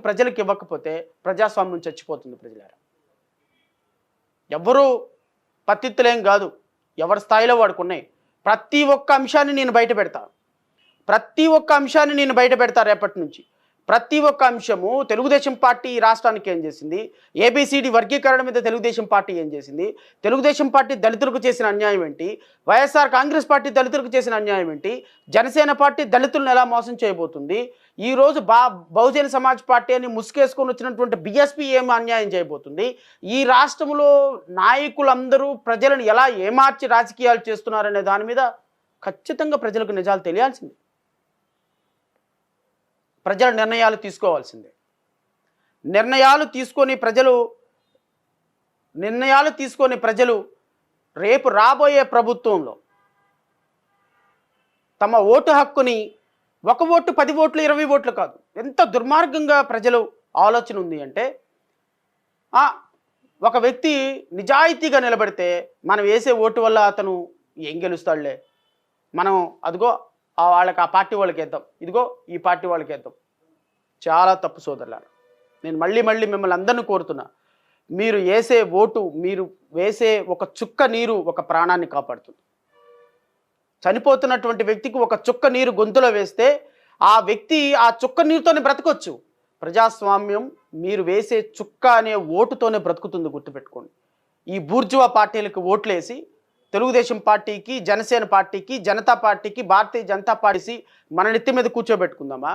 ప్రజలకు ఇవ్వకపోతే ప్రజాస్వామ్యం చచ్చిపోతుంది ప్రజలారా. ఎవ్వరూ పత్తిత్తులేం కాదు, ఎవరి స్థాయిలో వాడికి ఉన్నాయి. ప్రతి ఒక్క అంశాన్ని నేను బయట పెడతా, రేపటి నుంచి. ప్రతి ఒక్క అంశము తెలుగుదేశం పార్టీ ఈ రాష్ట్రానికి ఏం చేసింది, ఏబిసిడి వర్గీకరణ మీద తెలుగుదేశం పార్టీ ఏం చేసింది, తెలుగుదేశం పార్టీ దళితులకు చేసిన అన్యాయం ఏంటి, వైఎస్ఆర్ కాంగ్రెస్ పార్టీ దళితులకు చేసిన అన్యాయం ఏంటి, జనసేన పార్టీ దళితులను ఎలా మోసం చేయబోతుంది, ఈరోజు బహుజన సమాజ్ పార్టీ అని ముసుకేసుకొని వచ్చినటువంటి బిఎస్పీ ఏం అన్యాయం చేయబోతుంది, ఈ రాష్ట్రంలో నాయకులందరూ ప్రజలను ఎలా ఏమార్చి రాజకీయాలు చేస్తున్నారనే దాని మీద ఖచ్చితంగా ప్రజలకు నిజాలు తెలియాల్సిందే. ప్రజల నిర్ణయాలు తీసుకోవాల్సిందే. నిర్ణయాలు తీసుకొని ప్రజలు రేపు రాబోయే ప్రభుత్వంలో తమ ఓటు హక్కుని 1 ఓటు 10 ఓట్లు 20 ఓట్లు కాదు, ఎంత దుర్మార్గంగా ప్రజలు ఆలోచన ఉంది అంటే, ఒక వ్యక్తి నిజాయితీగా నిలబడితే మనం వేసే ఓటు వల్ల అతను ఏం గెలుస్తాడులే, మనం అదిగో వాళ్ళకి ఆ పార్టీ వాళ్ళకి వేద్దాం, ఇదిగో ఈ పార్టీ వాళ్ళకి వేద్దాం. చాలా తప్పు సోదరులారా. నేను మళ్ళీ మిమ్మల్ని అందరినీ కోరుతున్నా, మీరు వేసే ఓటు, మీరు వేసే ఒక చుక్క నీరు ఒక ప్రాణాన్ని కాపాడుతుంది. చనిపోతున్నటువంటి వ్యక్తికి ఒక చుక్క నీరు గొంతులో వేస్తే ఆ వ్యక్తి ఆ చుక్క నీరుతోనే బ్రతకొచ్చు. ప్రజాస్వామ్యం మీరు వేసే చుక్క అనే ఓటుతోనే బ్రతుకుతుంది, గుర్తుపెట్టుకోండి. ఈ బూర్జువా పార్టీలకు ఓట్లేసి తెలుగుదేశం పార్టీకి, జనసేన పార్టీకి, జనతా పార్టీకి, భారతీయ జనతా పార్టీ మన నెత్తి మీద కూర్చోబెట్టుకుందామా?